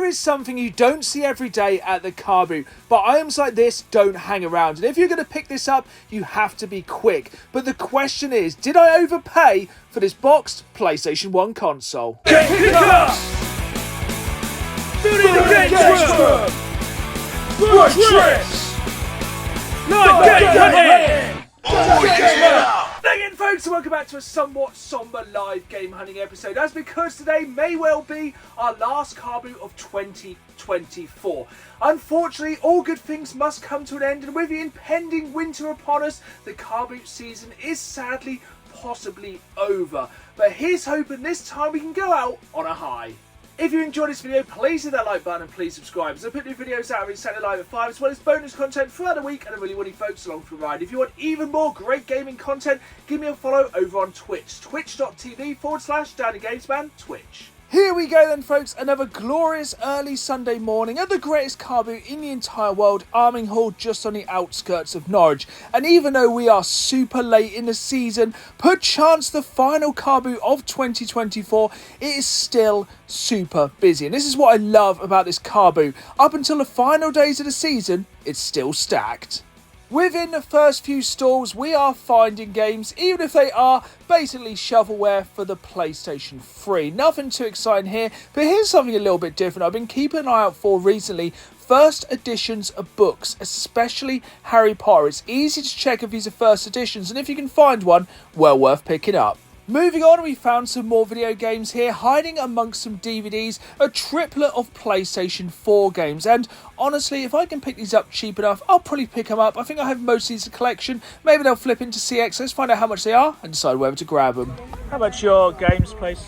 is something you don't see every day at the Carboot, but items like this don't hang around, and if you're going to pick this up, you have to be quick. But the question is, did I overpay for this boxed PlayStation 1 console? Game Pickups! Videogames! Road trips! Live game hunting! Oh yeah! Again, folks, and welcome back to a somewhat somber live game hunting episode. That's because today may well be our last Carboot of 2024. Unfortunately, all good things must come to an end, and with the impending winter upon us, the Carboot season is sadly possibly over. But here's hoping this time we can go out on a high. If you enjoyed this video, please hit that like button and please subscribe, as I put new videos out every Saturday live at 5, as well as bonus content throughout the week, and I really want you folks along for the ride. If you want even more great gaming content, give me a follow over on Twitch, twitch.tv/DannyGamesman, Twitch. Here we go then, folks, another glorious early Sunday morning at the greatest Carboot in the entire world, Arming Hall, just on the outskirts of Norwich. And even though we are super late in the season, perchance the final Carboot of 2024, it is still super busy. And this is what I love about this Carboot. Up until the final days of the season, it's still stacked. Within the first few stalls, we are finding games, even if they are basically shovelware for the PlayStation 3. Nothing too exciting here, but here's something a little bit different I've been keeping an eye out for recently. First editions of books, especially Harry Potter. It's easy to check if these are first editions, and if you can find one, well worth picking up. Moving on, we found some more video games here, hiding amongst some DVDs, a triplet of PlayStation 4 games, and honestly, if I can pick these up cheap enough, I'll probably pick them up. I think I have most of these in collection. Maybe they'll flip into CX. Let's find out how much they are and decide whether to grab them. How much your games, please?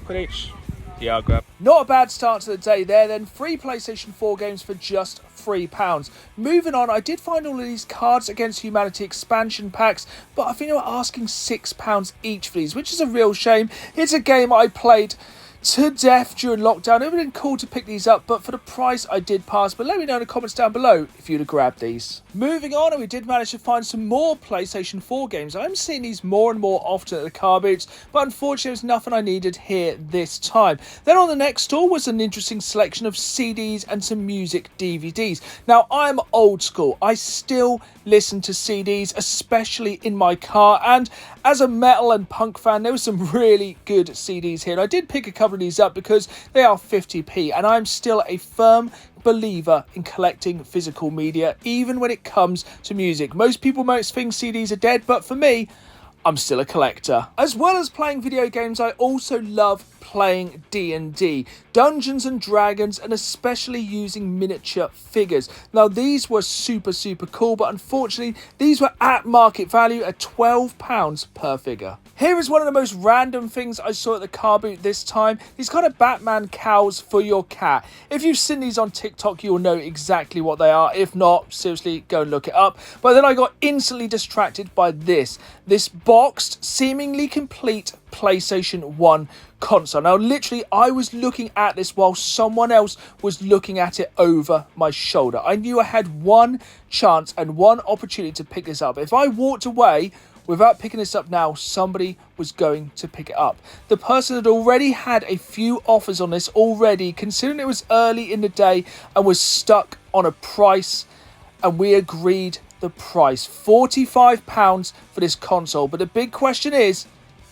Quid each? Yeah, I'll grab. Not a bad start to the day there then. 3 PlayStation 4 games for just £3. Moving on, I did find all of these Cards Against Humanity expansion packs, but I think they were asking £6 each for these, which is a real shame. It's a game I played to death during lockdown. It would have been cool to pick these up, but for the price I did pass. But let me know in the comments down below if you'd have grabbed these. Moving on, and we did manage to find some more PlayStation 4 games. I'm seeing these more and more often at the Carboots, but unfortunately there's nothing I needed here this time. Then on the next stall was an interesting selection of CDs and some music DVDs. Now, I'm old school. I still listen to CDs, especially in my car, and as a metal and punk fan, there were some really good CDs here. And I did pick a couple of these up because they are 50p, and I'm still a firm believer in collecting physical media, even when it comes to music. Most people might think CDs are dead, but for me, I'm still a collector. As well as playing video games, I also love playing D&D, Dungeons and Dragons, and especially using miniature figures. Now, these were super cool, but unfortunately these were at market value at £12 per figure. Here is one of the most random things I saw at the Carboot this time. These kind of Batman cows for your cat. If you've seen these on TikTok, you'll know exactly what they are. If not, seriously, go and look it up. But then I got instantly distracted by this boxed, seemingly complete PlayStation 1 console. Now, literally, I was looking at this while someone else was looking at it over my shoulder. I knew I had one chance and one opportunity to pick this up. If I walked away without picking this up now, somebody was going to pick it up. The person had already had a few offers on this already, considering it was early in the day, and was stuck on a price, and we agreed the price. £45 for this console. But the big question is,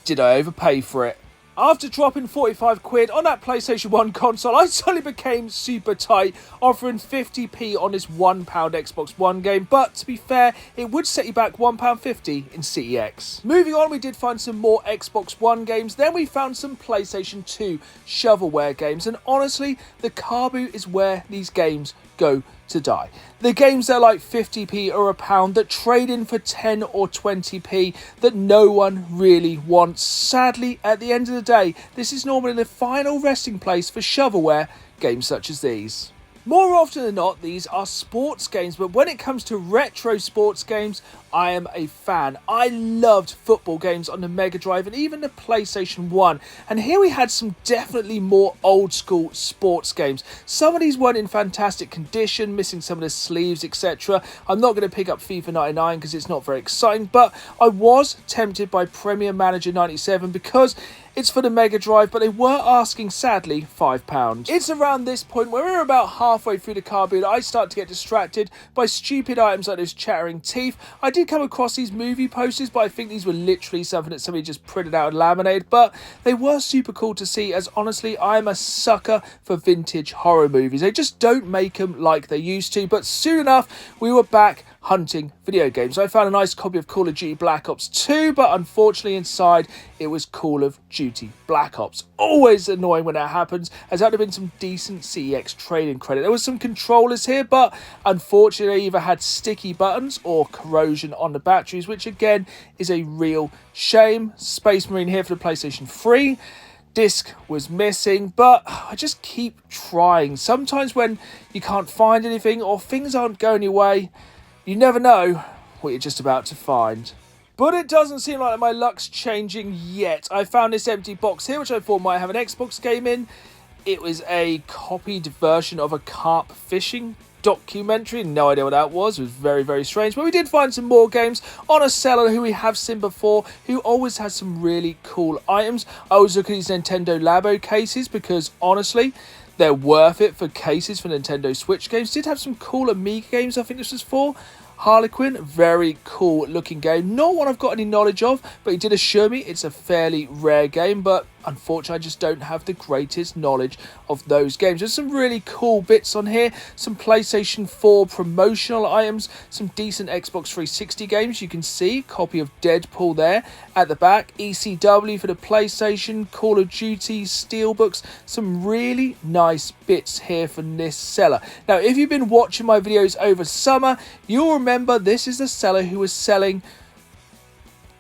did I overpay for it? After dropping 45 quid on that PlayStation 1 console, I suddenly became super tight, offering 50p on this £1 Xbox One game, but to be fair, it would set you back £1.50 in CEX. Moving on, we did find some more Xbox One games, then we found some PlayStation 2 shovelware games, and honestly, the Carboot is where these games go to die. The games that are like 50p or £1 that trade in for 10 or 20p that no one really wants. Sadly, at the end of the day, this is normally the final resting place for shovelware games such as these. More often than not, these are sports games, but when it comes to retro sports games, I am a fan. I loved football games on the Mega Drive and even the PlayStation 1. And here we had some definitely more old school sports games. Some of these weren't in fantastic condition, missing some of the sleeves, etc. I'm not going to pick up FIFA 99 because it's not very exciting, but I was tempted by Premier Manager 97 because it's for the Mega Drive, but they were asking, sadly, £5. It's around this point where we're about halfway through the Carboot that I start to get distracted by stupid items like those chattering teeth. I did come across these movie posters, but I think these were literally something that somebody just printed out and laminated, but they were super cool to see, as honestly, I am a sucker for vintage horror movies. They just don't make them like they used to, but soon enough, we were back hunting video games. I found a nice copy of Call of Duty Black Ops 2, but unfortunately inside it was Call of Duty Black Ops. Always annoying when that happens, as that would have been some decent CEX trading credit. There was some controllers here, but unfortunately they either had sticky buttons or corrosion on the batteries, which again is a real shame. Space Marine here for the PlayStation 3. Disc was missing, but I just keep trying. Sometimes when you can't find anything or things aren't going your way, you never know what you're just about to find. But it doesn't seem like my luck's changing yet. I found this empty box here, which I thought might have an Xbox game in. It was a copied version of a carp fishing documentary. No idea what that was. It was very, very strange. But we did find some more games on a seller who we have seen before, who always has some really cool items. I was looking at these Nintendo Labo cases because, honestly, they're worth it for cases for Nintendo Switch games. Did have some cool Amiga games, I think this was for. Harlequin, very cool looking game. Not one I've got any knowledge of, but he did assure me it's a fairly rare game, but unfortunately I just don't have the greatest knowledge of those games. There's some really cool bits on here, some PlayStation 4 promotional items, some decent Xbox 360 games. You can see copy of Deadpool there at the back, ECW for the PlayStation, Call of Duty, Steelbooks, some really nice bits here from this seller. Now, if you've been watching my videos over summer, you'll remember this is the seller who was selling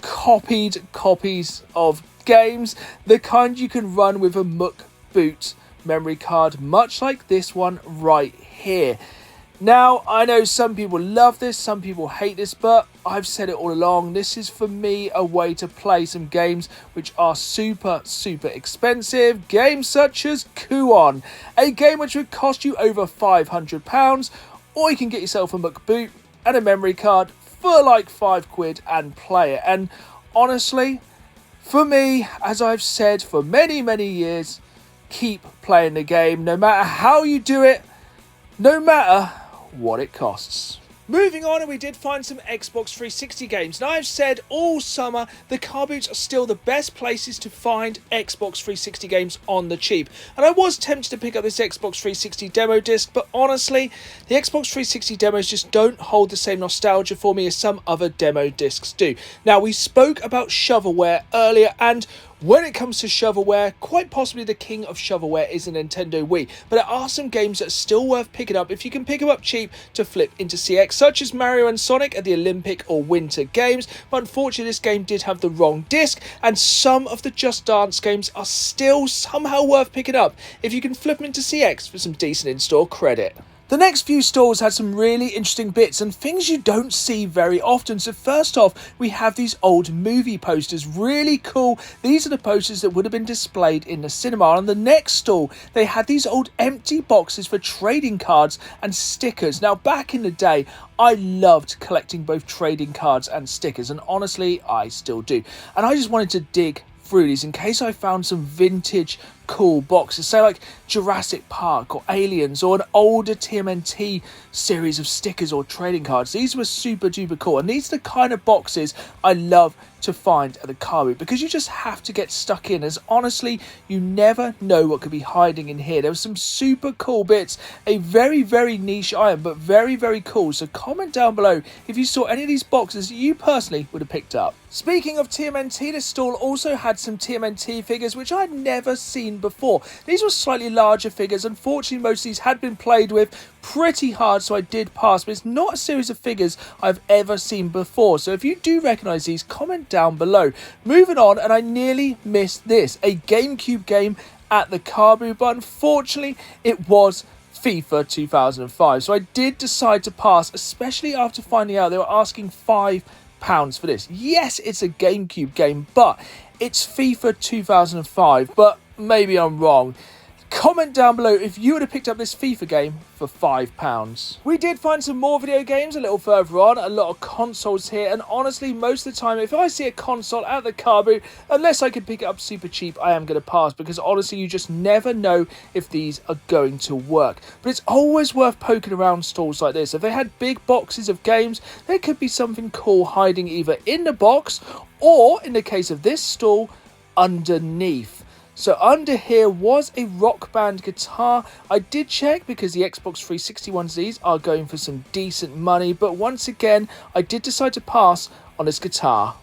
copied copies of games, the kind you can run with a muck boot memory card, much like this one right here. Now, I know some people love this, some people hate this, but I've said it all along, this is for me a way to play some games which are super, super expensive. Games such as Kuon, a game which would cost you over £500, or you can get yourself a muck boot and a memory card for like £5 and play it. And honestly, for me, as I've said for many, many years, keep playing the game, no matter how you do it, no matter what it costs. Moving on, and we did find some Xbox 360 games. Now, I've said all summer the car boots are still the best places to find Xbox 360 games on the cheap. And I was tempted to pick up this Xbox 360 demo disc, but honestly, the Xbox 360 demos just don't hold the same nostalgia for me as some other demo discs do. Now, we spoke about shovelware earlier, and when it comes to shovelware, quite possibly the king of shovelware is the Nintendo Wii, but there are some games that are still worth picking up if you can pick them up cheap to flip into CX, such as Mario and Sonic at the Olympic or Winter Games, but unfortunately this game did have the wrong disc, and some of the Just Dance games are still somehow worth picking up if you can flip them into CX for some decent in-store credit. The next few stores had some really interesting bits and things you don't see very often. So first off, we have these old movie posters, really cool. These are the posters that would have been displayed in the cinema. On the next stall, they had these old empty boxes for trading cards and stickers. Now, back in the day, I loved collecting both trading cards and stickers, and honestly, I still do. And I just wanted to dig through these in case I found some vintage cool boxes, say like Jurassic Park or Aliens or an older TMNT series of stickers or trading cards. These were super duper cool, and these are the kind of boxes I love to find at the car boot because you just have to get stuck in, as honestly you never know what could be hiding in here. There were some super cool bits, a very, very niche item, but very, very cool. So comment down below if you saw any of these boxes that you personally would have picked up. Speaking of TMNT, this stall also had some TMNT figures which I'd never seen before. These were slightly larger figures. Unfortunately, most of these had been played with pretty hard, so I did pass, but it's not a series of figures I've ever seen before. So if you do recognise these, comment down below. Moving on, and I nearly missed this, a GameCube game at the Carboot, but unfortunately it was FIFA 2005. So I did decide to pass, especially after finding out they were asking £5 £6 for this. Yes, it's a GameCube game, but it's FIFA 2005, but maybe I'm wrong. Comment down below if you would have picked up this FIFA game for £5. We did find some more video games a little further on, a lot of consoles here, and honestly, most of the time, if I see a console at the car boot, unless I can pick it up super cheap, I am going to pass, because honestly, you just never know if these are going to work. But it's always worth poking around stalls like this. If they had big boxes of games, there could be something cool hiding either in the box, or, in the case of this stall, underneath. So under here was a Rock Band guitar. I did check because the Xbox 360 ones, these are going for some decent money. But once again, I did decide to pass on this guitar.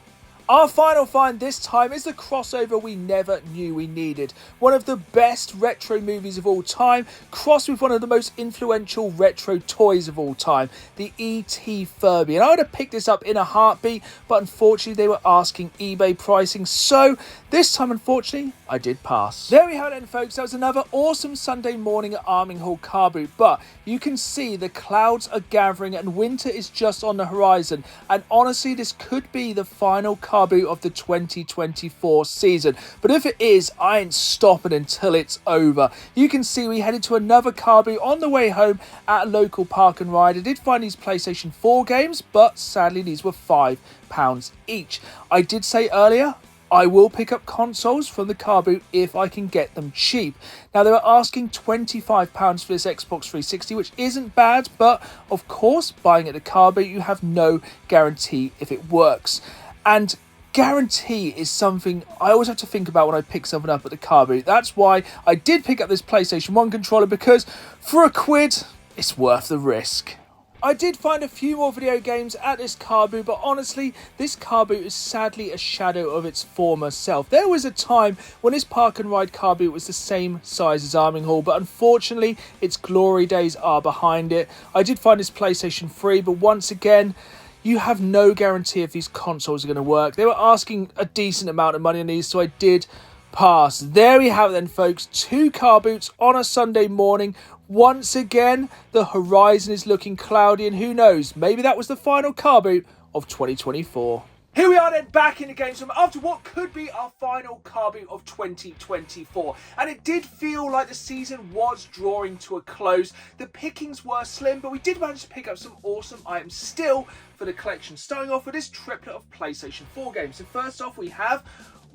Our final find this time is the crossover we never knew we needed. One of the best retro movies of all time, crossed with one of the most influential retro toys of all time, the E.T. Furby. And I would have picked this up in a heartbeat, but unfortunately they were asking eBay pricing, so this time unfortunately I did pass. There we have it then, folks. That was another awesome Sunday morning at Arming Hall Carboot, but you can see the clouds are gathering and winter is just on the horizon, and honestly this could be the final Carboot of the 2024 season. But if it is, I ain't stopping until it's over. You can see we headed to another Carboot on the way home at a local park and ride. I did find these PlayStation 4 games, but sadly these were £5 each. I did say earlier, I will pick up consoles from the car boot if I can get them cheap. Now, they were asking £25 for this Xbox 360, which isn't bad, but of course, buying at the car boot, you have no guarantee if it works. And guarantee is something I always have to think about when I pick something up at the car boot. That's why I did pick up this PlayStation 1 controller, because for £1, it's worth the risk. I did find a few more video games at this car boot, but honestly, this car boot is sadly a shadow of its former self. There was a time when this park and ride car boot was the same size as Arming Hall, but unfortunately, its glory days are behind it. I did find this PlayStation 3, but once again, you have no guarantee if these consoles are going to work. They were asking a decent amount of money on these, so I did pass. There we have it then, folks. 2 car boots on a Sunday morning. Once again, the horizon is looking cloudy, and who knows, maybe that was the final car boot of 2024. Here we are then, back in the games room after what could be our final car boot of 2024. And it did feel like the season was drawing to a close. The pickings were slim, but we did manage to pick up some awesome items still for the collection. Starting off with this triplet of PlayStation 4 games. So first off, we have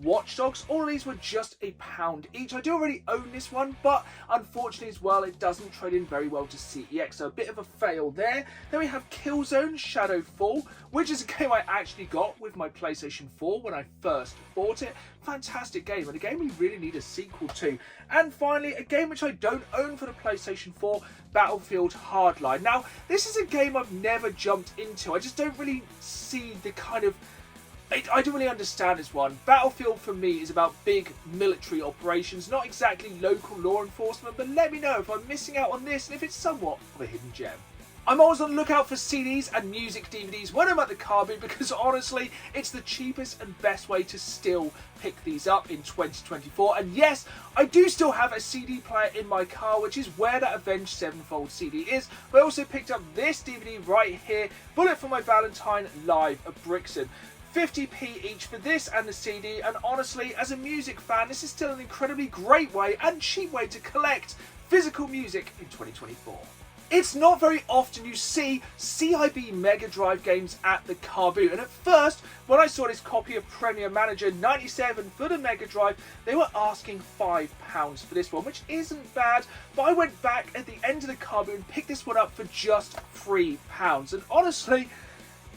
Watch Dogs. All of these were just £1 each. I do already own this one, but unfortunately as well, it doesn't trade in very well to CEX, so a bit of a fail there. Then we have Killzone Shadowfall, which is a game I actually got with my PlayStation 4 when I first bought it. Fantastic game, and a game we really need a sequel to. And finally, a game which I don't own for the PlayStation 4, Battlefield Hardline. Now, this is a game I've never jumped into. I just don't really see the kind of... I don't really understand this one. Battlefield for me is about big military operations, not exactly local law enforcement, but let me know if I'm missing out on this and if it's somewhat of a hidden gem. I'm always on the lookout for CDs and music DVDs when I'm at the car boot, because honestly, it's the cheapest and best way to still pick these up in 2024. And yes, I do still have a CD player in my car, which is where that Avenged Sevenfold CD is. But I also picked up this DVD right here, Bullet for My Valentine live at Brixton. 50p each for this and the CD, and honestly, as a music fan, this is still an incredibly great way and cheap way to collect physical music in 2024. It's not very often you see CIB Mega Drive games at the car boot, and at first, when I saw this copy of Premier Manager 97 for the Mega Drive, they were asking £5 for this one, which isn't bad, but I went back at the end of the car boot and picked this one up for just £3, and honestly,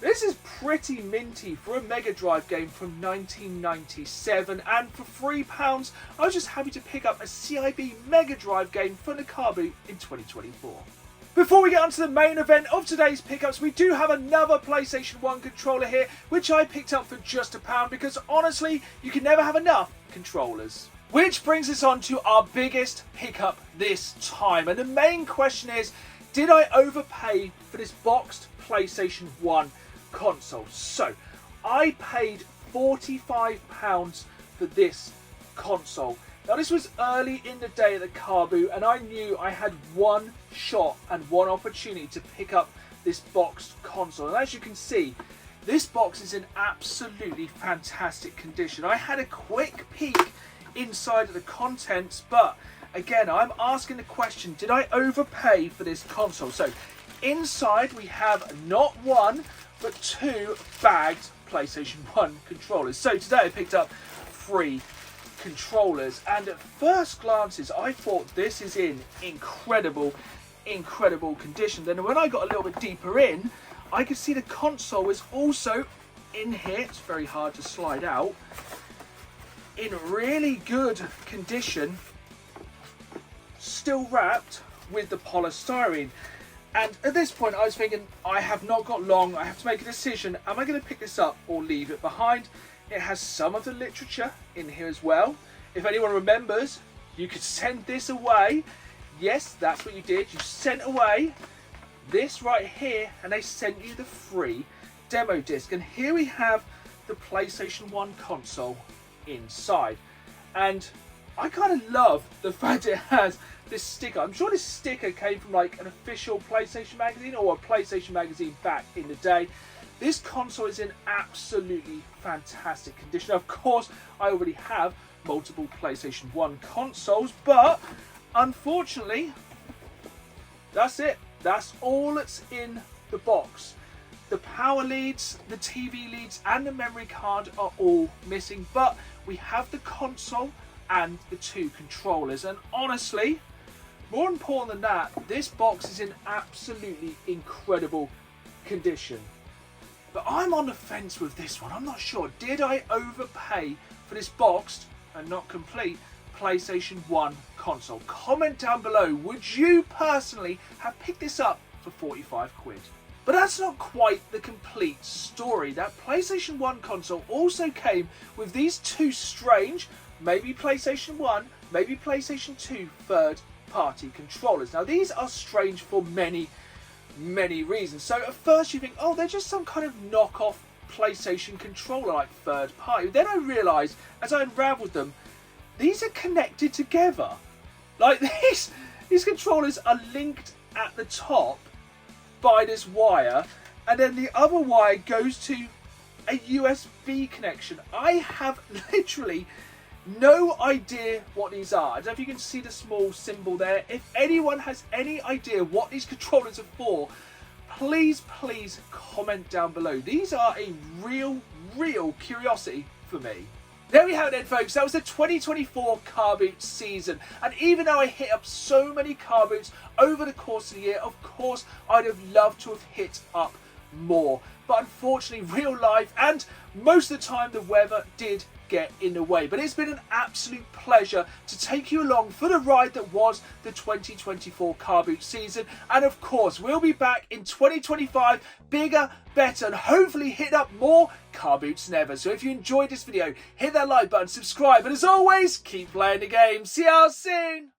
this is pretty minty for a Mega Drive game from 1997, and for £3, I was just happy to pick up a CIB Mega Drive game from the car boot in 2024. Before we get on to the main event of today's pickups, we do have another PlayStation 1 controller here, which I picked up for just £1, because honestly, you can never have enough controllers. Which brings us on to our biggest pickup this time, and the main question is, did I overpay for this boxed PlayStation 1 console? So I paid £45 for this console. Now, this was early in the day at the car boot, and I knew I had one shot and one opportunity to pick up this boxed console. And as you can see, This box is in absolutely fantastic condition. I had a quick peek inside of the contents, but again, I'm asking the question, did I overpay for this console? So inside we have not one, but two bagged PlayStation 1 controllers. So today I picked up 3 controllers, and at first glances I thought this is in incredible condition. Then when I got a little bit deeper in, I could see the console is also in here. It's very hard to slide out. In really good condition, still wrapped with the polystyrene. And at this point I was thinking, I have not got long, I have to make a decision. Am I going to pick this up or leave it behind? It has some of the literature in here as well. If anyone remembers, you could send this away. Yes, that's what you did. You sent away this right here, and they sent you the free demo disc. And here we have the PlayStation 1 console inside. And I kind of love the fact it has this sticker. I'm sure this sticker came from like an official PlayStation magazine or a PlayStation magazine back in the day. This console is in absolutely fantastic condition. Of course, I already have multiple PlayStation 1 consoles, but unfortunately, that's it. That's all that's in the box. The power leads, the TV leads, and the memory card are all missing, but we have the console and the 2 controllers. And honestly, more important than that, this box is in absolutely incredible condition. But I'm on the fence with this one. I'm not sure. Did I overpay for this boxed and not complete PlayStation 1 console? Comment down below. Would you personally have picked this up for 45 quid? But that's not quite the complete story. That PlayStation 1 console also came with these 2 strange, maybe PlayStation 1, maybe PlayStation 2 third-party controllers. Now these are strange for many reasons. So at first you think, oh, they're just some kind of knockoff PlayStation controller, like third party. Then I realised, as I unravelled them, these are connected together. Like these controllers are linked at the top by this wire, and then the other wire goes to a USB connection. I have literally no idea what these are. I don't know if you can see the small symbol there. If anyone has any idea what these controllers are for, please comment down below. These are a real curiosity for me. There we have it then, folks. That was the 2024 car boot season. And even though I hit up so many car boots over the course of the year, of course, I'd have loved to have hit up more. But unfortunately, real life and most of the time the weather did get in the way. But it's been an absolute pleasure to take you along for the ride that was the 2024 car boot season. And of course, we'll be back in 2025, bigger, better, and hopefully hit up more car boots than ever. So if you enjoyed this video, hit that like button, subscribe, and as always, keep playing the game. See y'all soon!